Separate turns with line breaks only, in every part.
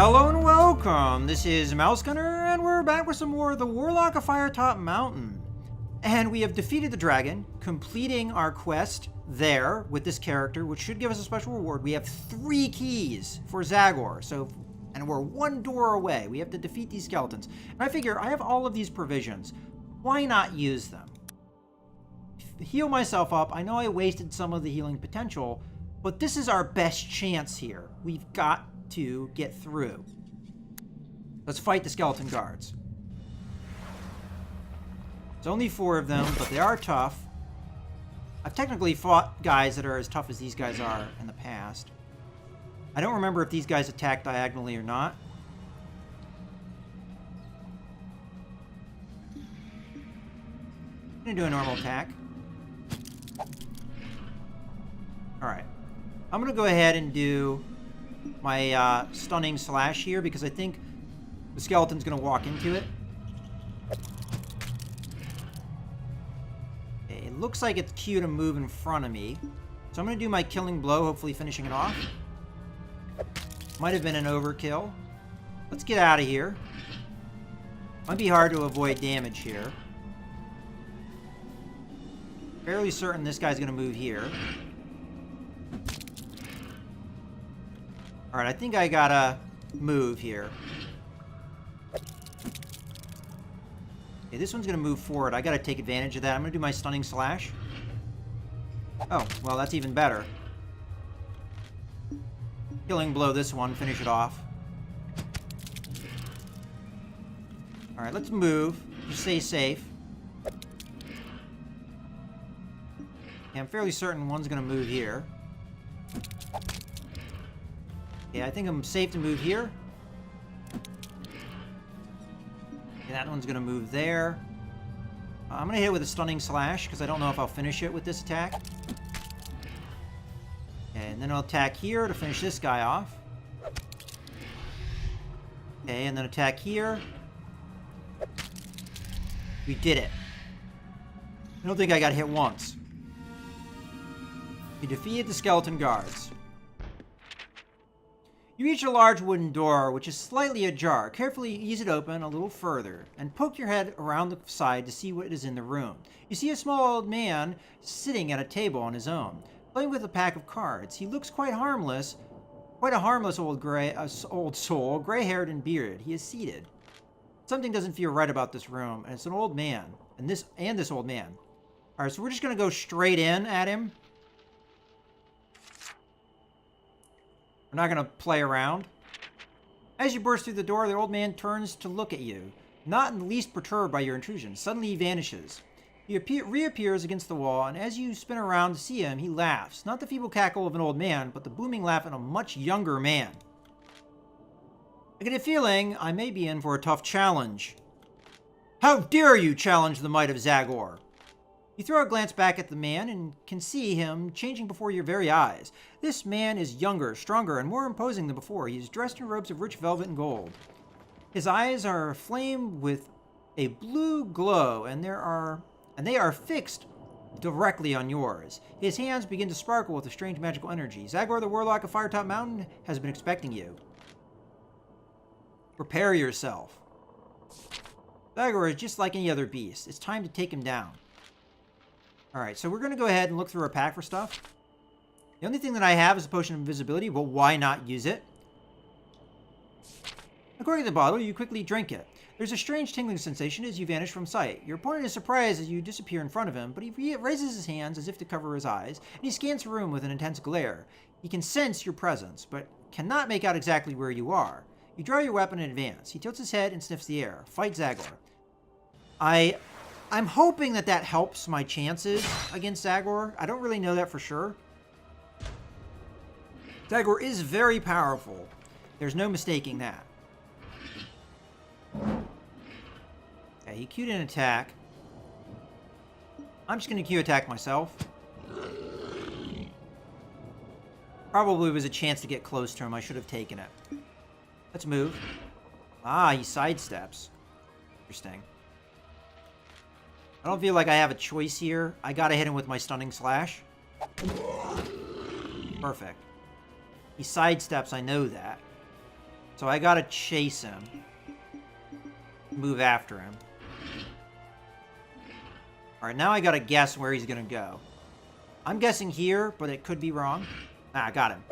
Hello and welcome. This is Mouse Gunner, and we're back with some more of the Warlock of Firetop Mountain. And we have defeated the dragon, completing our quest there with this character, which should give us a special reward. We have 3 keys for Zagor, and we're 1 door away. We have to defeat these skeletons. And I figure I have all of these provisions. Why not use them? Heal myself up. I know I wasted some of the healing potential, but this is our best chance here. We've got to get through. Let's fight the skeleton guards. It's only 4 of them, but they are tough. I've technically fought guys that are as tough as these guys are in the past. I don't remember if these guys attack diagonally or not. I'm gonna do a normal attack. Alright. I'm gonna go ahead and do my stunning slash here because I think the skeleton's gonna walk into it. Okay, it looks like it's cute to move in front of me. So I'm gonna do my killing blow, hopefully finishing it off. Might have been an overkill. Let's get out of here. Might be hard to avoid damage here. Fairly certain this guy's gonna move here. Alright, I think I gotta move here. Okay, this one's gonna move forward. I gotta take advantage of that. I'm gonna do my stunning slash. Oh, well, that's even better. Killing blow this one, finish it off. Alright, let's move. Just stay safe. Okay, I'm fairly certain one's gonna move here. Okay, I think I'm safe to move here. Okay, that one's gonna move there. I'm gonna hit it with a stunning slash because I don't know if I'll finish it with this attack. Okay, and then I'll attack here to finish this guy off. Okay, and then attack here. We did it. I don't think I got hit once. We defeated the skeleton guards. You reach a large wooden door, which is slightly ajar. Carefully ease it open a little further, and poke your head around the side to see what is in the room. You see a small old man sitting at a table on his own, playing with a pack of cards. He looks quite harmless, quite a harmless old soul, gray-haired and bearded. He is seated. Something doesn't feel right about this room, and it's an old man, and this old man. All right, so we're just gonna go straight in at him. We're not going to play around. As you burst through the door, the old man turns to look at you, not in the least perturbed by your intrusion. Suddenly he vanishes. He reappears against the wall, and as you spin around to see him, he laughs. Not the feeble cackle of an old man, but the booming laugh of a much younger man. I get a feeling I may be in for a tough challenge. How dare you challenge the might of Zagor? You throw a glance back at the man and can see him changing before your very eyes. This man is younger, stronger, and more imposing than before. He is dressed in robes of rich velvet and gold. His eyes are aflame with a blue glow, and they are fixed directly on yours. His hands begin to sparkle with a strange magical energy. Zagor, the Warlock of Firetop Mountain, has been expecting you. Prepare yourself. Zagor is just like any other beast. It's time to take him down. Alright, so we're going to go ahead and look through our pack for stuff. The only thing that I have is a potion of invisibility. Well, why not use it? According to the bottle, you quickly drink it. There's a strange tingling sensation as you vanish from sight. Your opponent is surprised as you disappear in front of him, but he raises his hands as if to cover his eyes, and he scans the room with an intense glare. He can sense your presence, but cannot make out exactly where you are. You draw your weapon in advance. He tilts his head and sniffs the air. Fight Zagor. I'm hoping that helps my chances against Zagor. I don't really know that for sure. Zagor is very powerful. There's no mistaking that. Okay, he queued an attack. I'm just going to queue attack myself. Probably was a chance to get close to him. I should have taken it. Let's move. Ah, he sidesteps. Interesting. I don't feel like I have a choice here. I gotta hit him with my stunning slash. Perfect. He sidesteps, I know that. So I gotta chase him. Move after him. Alright, now I gotta guess where he's gonna go. I'm guessing here, but it could be wrong. Ah, I got him.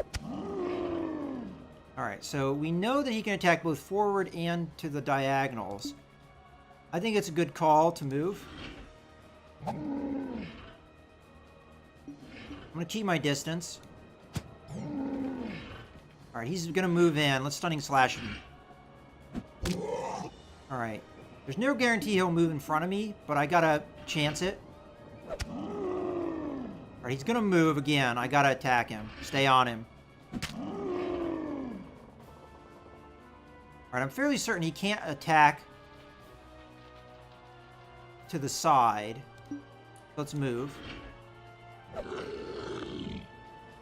Alright, so we know that he can attack both forward and to the diagonals. I think it's a good call to move. I'm gonna keep my distance. Alright, he's gonna move in. Let's stunning slash him. Alright. There's no guarantee he'll move in front of me, but I gotta chance it. Alright, he's gonna move again. I gotta attack him. Stay on him. Alright, I'm fairly certain he can't attack to the side. Let's move.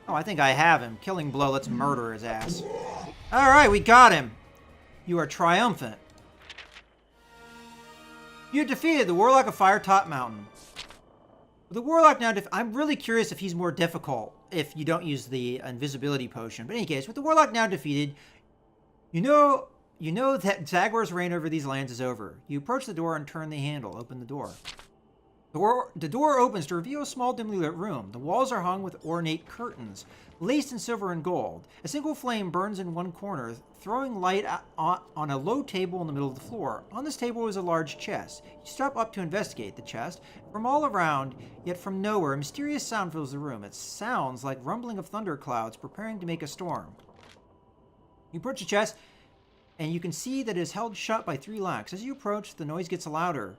Oh, I think I have him. Killing blow. Let's murder his ass. Alright, we got him. You are triumphant. You have defeated the Warlock of Firetop Mountain. The Warlock now... I'm really curious if he's more difficult if you don't use the invisibility potion. But in any case, with the Warlock now defeated, you know that Zagor's reign over these lands is over. You approach the door and turn the handle. Open the door. The door opens to reveal a small, dimly lit room. The walls are hung with ornate curtains, laced in silver and gold. A single flame burns in one corner, throwing light on a low table in the middle of the floor. On this table is a large chest. You step up to investigate the chest. From all around, yet from nowhere, a mysterious sound fills the room. It sounds like rumbling of thunderclouds preparing to make a storm. You approach the chest, and you can see that it is held shut by 3 locks. As you approach, the noise gets louder.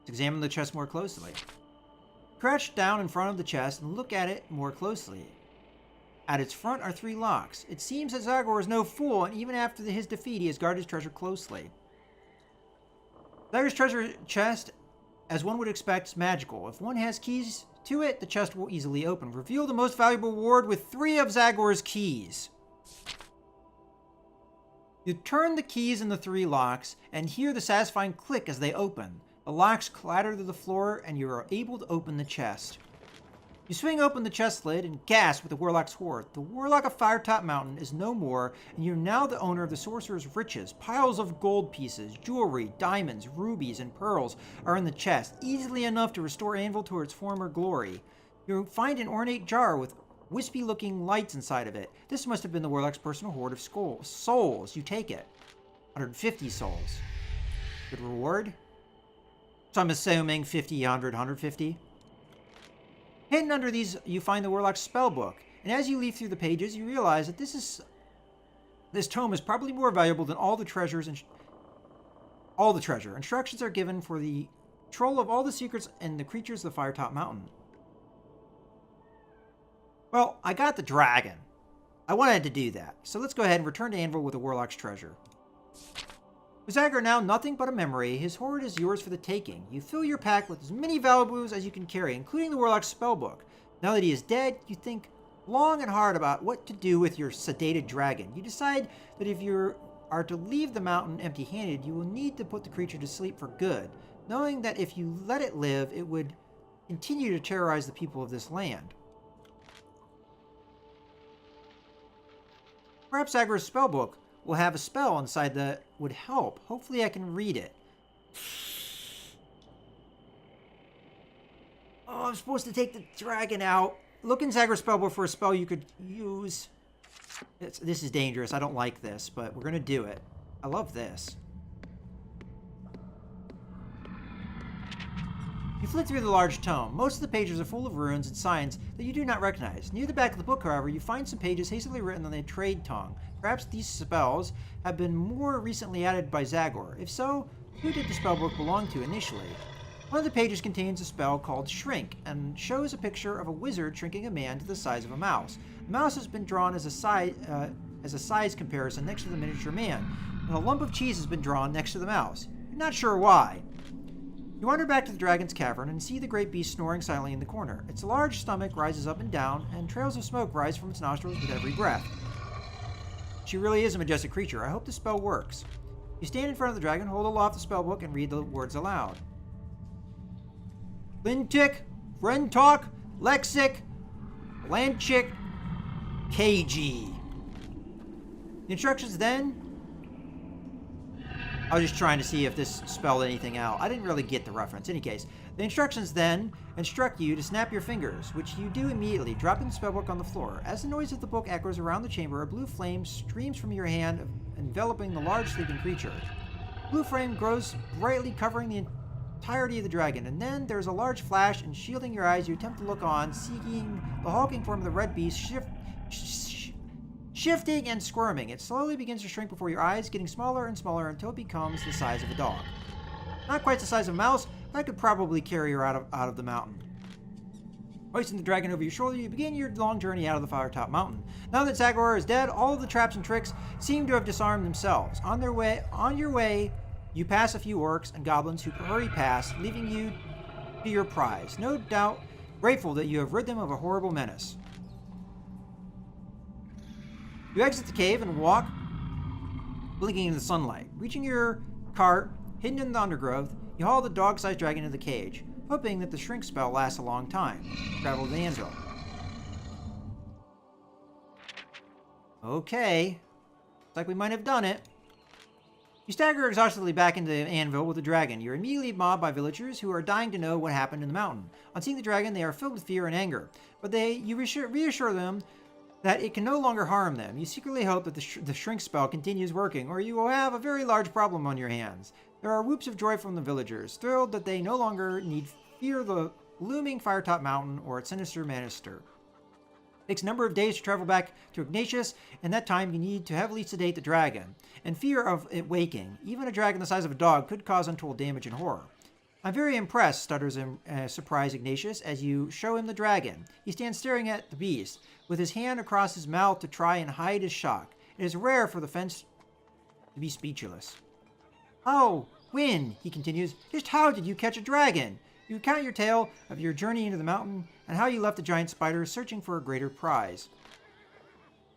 Let's examine the chest more closely. Crouch down in front of the chest and look at it more closely. At its front are 3 locks. It seems that Zagor is no fool, and even after his defeat, he has guarded his treasure closely. Zagor's treasure chest, as one would expect, is magical. If one has keys to it, the chest will easily open. Reveal the most valuable reward with 3 of Zagor's keys. You turn the keys in the 3 locks and hear the satisfying click as they open. The locks clatter to the floor and you are able to open the chest. You swing open the chest lid and gasp with the Warlock's hoard. The Warlock of Firetop Mountain is no more, and you're now the owner of the sorcerer's riches. Piles of gold pieces, jewelry, diamonds, rubies, and pearls are in the chest, easily enough to restore Anvil to its former glory. You find an ornate jar with wispy-looking lights inside of it. This must have been the Warlock's personal hoard of souls. You take it. 150 souls. Good reward. So I'm assuming 50, 100, 150. Hidden under these, you find the Warlock's spellbook. And as you leaf through the pages, you realize that this tome is probably more valuable than all the treasures and all the treasure. Instructions are given for the control of all the secrets and the creatures of the Firetop Mountain. Well, I got the dragon. I wanted to do that. So let's go ahead and return to Anvil with the Warlock's treasure. With Zagor now nothing but a memory, his hoard is yours for the taking. You fill your pack with as many valuables as you can carry, including the Warlock's spellbook. Now that he is dead, you think long and hard about what to do with your sedated dragon. You decide that if you are to leave the mountain empty-handed, you will need to put the creature to sleep for good, knowing that if you let it live, it would continue to terrorize the people of this land. Perhaps Zagor's spellbook will have a spell inside that would help. Hopefully I can read it. Oh, I'm supposed to take the dragon out. Look in Zagor's spellbook for a spell you could use. This is dangerous. I don't like this, but we're going to do it. I love this. You flip through the large tome. Most of the pages are full of runes and signs that you do not recognize. Near the back of the book, however, you find some pages hastily written on a trade tongue. Perhaps these spells have been more recently added by Zagor. If so, who did the spellbook belong to initially? One of the pages contains a spell called Shrink and shows a picture of a wizard shrinking a man to the size of a mouse. The mouse has been drawn as a size comparison next to the miniature man, and a lump of cheese has been drawn next to the mouse. You're not sure why. You wander back to the dragon's cavern and see the great beast snoring silently in the corner. Its large stomach rises up and down, and trails of smoke rise from its nostrils with every breath. She really is a majestic creature. I hope the spell works. You stand in front of the dragon, hold aloft the spellbook, and read the words aloud. Lintik, Frentalk, Lexic, Lanchik, KG. The instructions then... I was just trying to see if this spelled anything out. I didn't really get the reference. In any case, the instructions then instruct you to snap your fingers, which you do immediately, dropping the spellbook on the floor. As the noise of the book echoes around the chamber, a blue flame streams from your hand, enveloping the large sleeping creature. The blue flame grows brightly, covering the entirety of the dragon, and then there's a large flash, and shielding your eyes, you attempt to look on, seeing the hulking form of the red beast shifting and squirming. It slowly begins to shrink before your eyes, getting smaller and smaller until it becomes the size of a dog. Not quite the size of a mouse, but I could probably carry her out of the mountain. Hoisting the dragon over your shoulder, you begin your long journey out of the Firetop Mountain. Now that Zagor is dead, all of the traps and tricks seem to have disarmed themselves. On your way, you pass a few orcs and goblins who hurry past, leaving you to your prize. No doubt grateful that you have rid them of a horrible menace. You exit the cave and walk, blinking in the sunlight. Reaching your cart, hidden in the undergrowth, you haul the dog-sized dragon into the cage, hoping that the shrink spell lasts a long time. Travel to the anvil. Okay. Looks like we might have done it. You stagger exhaustedly back into the anvil with the dragon. You're immediately mobbed by villagers who are dying to know what happened in the mountain. On seeing the dragon, they are filled with fear and anger, but you reassure them that it can no longer harm them. You secretly hope that the shrink spell continues working, or you will have a very large problem on your hands. There are whoops of joy from the villagers, thrilled that they no longer need fear the looming Firetop Mountain or its sinister minister. It takes a number of days to travel back to Ignatius, and that time you need to heavily sedate the dragon, and fear of it waking. Even a dragon the size of a dog could cause untold damage and horror. I'm very impressed, stutters in surprise Ignatius as you show him the dragon. He stands staring at the beast, with his hand across his mouth to try and hide his shock. It is rare for the fence to be speechless. Oh, Win, he continues, just how did you catch a dragon? You recount your tale of your journey into the mountain and how you left the giant spider searching for a greater prize.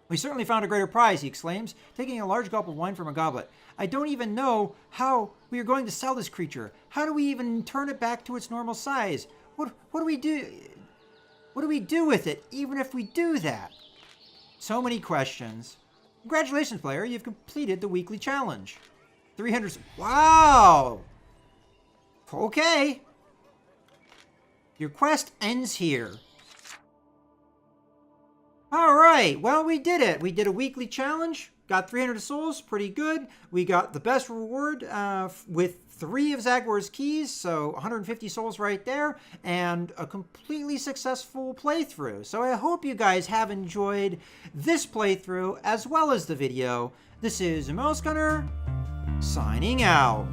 We certainly found a greater prize, he exclaims, taking a large gulp of wine from a goblet. I don't even know how we are going to sell this creature. How do we even turn it back to its normal size? What do we do? What do we do with it, even if we do that? So many questions. Congratulations, player. You've completed the weekly challenge. 300... Wow! Okay. Your quest ends here. Alright, well, we did it. We did a weekly challenge. Got 300 souls, pretty good. We got the best reward with 3 of Zagor's keys, so 150 souls right there, and a completely successful playthrough. So I hope you guys have enjoyed this playthrough as well as the video. This is Mouse Gunner, signing out.